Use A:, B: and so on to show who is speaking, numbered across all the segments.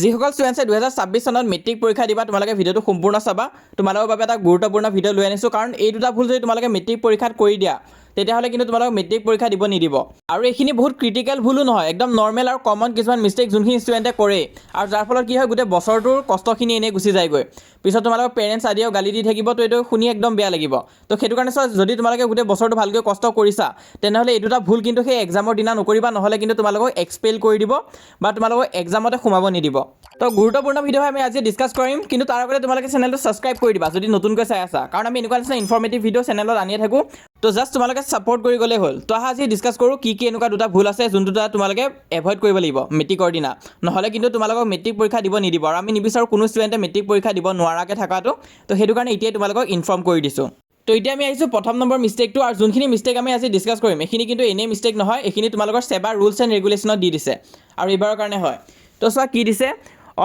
A: যিসকল ষ্টুডেণ্টছে 2026 চনত মেট্ৰিক পৰীক্ষা দিবা তোমালোকে ভিডিঅ'টো সম্পূৰ্ণ চাবা তোমালোকৰ বাবে এটা গুৰুত্বপূৰ্ণ ভিডিঅ' লৈ আনিছোঁ কাৰণ এই দুটা ভুল যদি তোমালোকে মেট্ৰিক পৰীক্ষাত কৰি দিয়া তেতিয়াহ'লে কিন্তু তোমালোকক মেট্ৰিক পৰীক্ষা দিব নিদিব আৰু এইখিনি বহুত ক্ৰিটিকেল ভুলো নহয় একদম নৰ্মেল আৰু কমন কিছুমান মিষ্টেক যোনখিনি ষ্টুডেণ্টে কৰে আৰু যাৰ ফলত কি হয় গোটেই বছৰটোৰ কষ্টখিনি এনেই গুচি যায়গৈ পিছত তোমালোকৰ পেৰেণ্টছ আদিও গালি দি থাকিব তো এইটো শুনি একদম বেয়া লাগিব তো সেইটো কাৰণে চোৱা যদি তোমালোকে গোটেই বছৰটো ভালকৈ কষ্ট কৰিছা তেনেহ'লে এই দুটা ভুল কিন্তু সেই এক্সামৰ দিনা নকৰিবা নহ'লে কিন্তু তোমালোকক এক্সপেল কৰি দিব বা তোমালোকক এক্সামতে সোমাব নিদিব তো গুৰুত্বপূৰ্ণ ভিডিঅ' আমি আজি ডিছকাছ কৰিম কিন্তু তাৰ আগতে তোমালোকে চেনেলটো ছাবস্ক্ৰাইব কৰি দিবা যদি নতুনকৈ চাই আছা কাৰণ আমি এনেকুৱা নিচিনা ইনফৰ্মেটিভ ভিডিঅ' চেনেলত আনিয়ে থাকোঁ তো জাষ্ট তোমালোকে ছাপোৰ্ট কৰি গ'লেই হ'ল তো আহা আজি ডিছকাছ কৰোঁ কি এনেকুৱা দুটা ভুল আছে যোনটো দুটা তোমালোকে এভইড কৰিব লাগিব মেট্ৰিকৰ দিনা নহ'লে কিন্তু তোমালোকক মেট্ৰিক পৰীক্ষা দিব নিদিব আৰু আমি নিবিচাৰোঁ কোনো ষ্টুডেণ্টে মেট্ৰিক পৰীক্ষা দিব নোৱাৰাকৈ থকাটো তো সেইটো কাৰণে এতিয়াই তোমালোকক ইনফৰ্ম কৰি দিছোঁ তো এতিয়া আমি আহিছোঁ প্ৰথম নম্বৰ মিষ্টেকটো আৰু যোনখিনি মিষ্টেক আমি আজি ডিছকাছ কৰিম এইখিনি কিন্তু এনেই মিষ্টেক নহয় এইখিনি তোমালোকৰ সেবা ৰুলছ এণ্ড ৰেগুলেশ্যনত দি দিছে আৰু এইবাৰৰ কাৰণে হয় তো চোৱা কি দিছে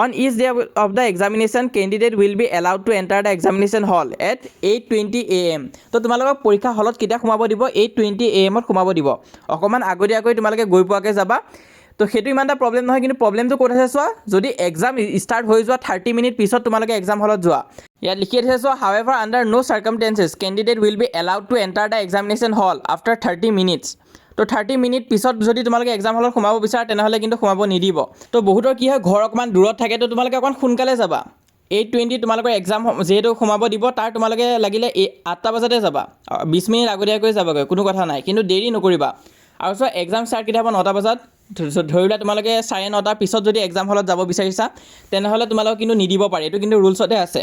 A: On each day of the examination, candidate will be allowed to enter the examination hall at 8:20 AM. তো তোমালোকক পৰীক্ষা হলত কেতিয়া সোমাব দিব 8:20 AM ত সোমাব দিব অকণমান আগতীয়াকৈ তোমালোকে গৈ পোৱাকৈ যাবা তো সেইটো ইমান এটা প্ৰব্লেম নহয় কিন্তু প্ৰব্লেমটো ক'ত আছে চোৱা যদি এক্সাম ষ্টাৰ্ট হৈ যোৱা 30 মিনিট পিছত তোমালোকে এক্সাম হলত যোৱা ইয়াত লিখি আছে চোৱা however under no circumstances candidate will be allowed to enter the examination hall after 30 minutes তো 30 মিনিট পিছত যদি তোমালোকে এক্সাম হলত সোমাব বিচাৰা তেনেহ'লে কিন্তু সোমাব নিদিব তো বহুতৰ কি হয় ঘৰ অকণমান দূৰত থাকে তো তোমালোকে অকণমান সোনকালে যাবা 8:20 তোমালোকৰ এক্সাম যিহেতু সোমাব দিব তাৰ তোমালোকে লাগিলে 8টা বজাতে যাবা 20 মিনিট আগতীয়াকৈ যাবাগৈ কোনো কথা নাই কিন্তু দেৰি নকৰিবা আৰু চোৱা এক্সাম ষ্টাৰ্ট কেতিয়া হ'ব 9টা বজাত ধৰি লোৱা তোমালোকে 9:30 পিছত যদি এক্সাম হলত যাব বিচাৰিছা তেনেহ'লে তোমালোকক কিন্তু নিদিব পাৰে এইটো কিন্তু ৰুলছতে আছে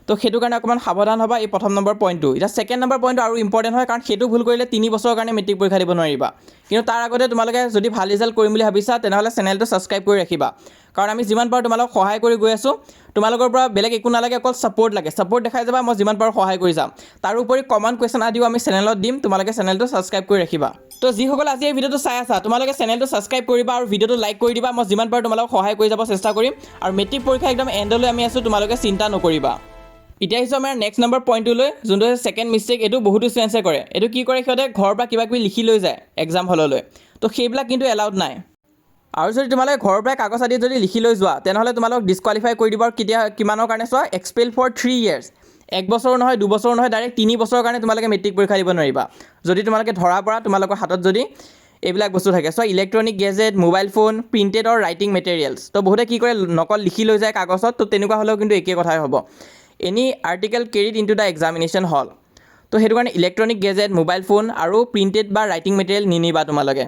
A: তো সেইটো কাৰণে অকণমান সাৱধান হ'বা এই প্ৰথম নম্বৰ পইণ্টটো এতিয়া ছেকেণ্ড নম্বৰ পইণ্টটো আৰু ইম্পৰ্টেণ্ট হয় কাৰণ সেইটো ভুল কৰিলে 3 বছৰৰ কাৰণে মেট্ৰিক পৰীক্ষা দিব নোৱাৰিবা কিন্তু তাৰ আগতে তোমালোকে যদি ভাল ৰিজাল্ট কৰিম বুলি ভাবিছা তেনেহ'লে চেনেলটো ছাবস্ক্ৰাইব কৰি ৰাখিবা কাৰণ আমি যিমান পাৰোঁ তোমালোকক সহায় কৰি গৈ আছোঁ তোমালোকৰ পৰা বেলেগ একো নালাগে অকল ছাপোৰ্ট লাগে ছাপোৰ্ট দেখাই যাবা মই যিমান পাৰোঁ সহায় কৰি যাম তাৰোপৰি কমন কুৱেশ্যন আদিও আমি চেনেলত দিম তোমালোকে চেনেলটো ছাবস্ক্ৰাইব কৰি ৰাখিবা তো যিসকল আজি এই ভিডিঅ'টো চাই আছা তোমালোকে চেনেলটো ছাবস্ক্ৰাইব কৰিবা আৰু ভিডিঅ'টো লাইক কৰি দিবা মই যিমান পাৰোঁ তোমালোকক সহায় কৰি যাব চেষ্টা কৰিম আৰু মেট্ৰিক পৰীক্ষা একদম এণ্ডলৈ আমি আছোঁ তোমালোকে চিন্তা নকৰিবা এতিয়া আহিছোঁ আমাৰ নেক্সট নম্বৰ পইণ্টটোলৈ যোনটো হৈছে ছেকেণ্ড মিষ্টেক এইটো বহুতো ষ্টুডেণ্টছে কৰে এইটো কি কৰে সিহঁতে ঘৰৰ পৰা কিবা কিবি লিখি লৈ যায় এক্সাম হললৈ তো সেইবিলাক কিন্তু এলাউড নাই আৰু যদি তোমালোকে ঘৰৰ পৰাই কাগজ আদি যদি লিখি লৈ যোৱা তেনেহ'লে তোমালোকক ডিছকুৱালিফাই কৰি দিব আৰু কেতিয়া কিমানৰ কাৰণে চোৱা এক্সপেল ফৰ 3 years 1 বছৰ নহয় 2 বছৰ নহয় ডাইৰেক্ট 3 বছৰৰ কাৰণে তোমালোকে মেট্ৰিক পৰীক্ষা দিব নোৱাৰিবা যদি তোমালোকে ধৰা পৰা তোমালোকৰ হাতত যদি এইবিলাক বস্তু থাকে চোৱা electronic gadget mobile phone printed আৰু ৰাইটিং মেটেৰিয়েলছ তো বহুতে কি কৰে নকল লিখি লৈ যায় কাগজত তো তেনেকুৱা হ'লেও কিন্তু একেই কথাই হ'ব any article carried into the examination hall তো সেইটো কাৰণে ইলেক্ট্ৰনিক গেজেট মোবাইল ফোন আৰু প্ৰিণ্টেড বা ৰাইটিং মেটেৰিয়েল নিনিবা তোমালোকে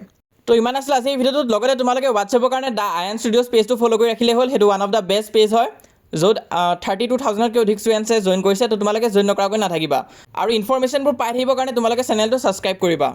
A: তো ইমান আছিলে আজি এই ভিডিঅ'টোত লগতে তোমালোকে হোৱাটছএপৰ কাৰণে দ্য আয়ান ষ্টুডিঅ'ছ পেজটো ফ'ল' কৰি ৰাখিলে হ'ল সেইটো one of the best page হয় য'ত 32,000তকৈ অধিক ষ্টুডেণ্টছে জইন কৰিছে তো তোমালোকে জইন নকৰাকৈ নাথাকিবা আৰু ইনফৰ্মেশ্যনবোৰ পাই থাকিবৰ কাৰণে তোমালোকে চেনেলটো ছাবস্ক্ৰাইব কৰিবা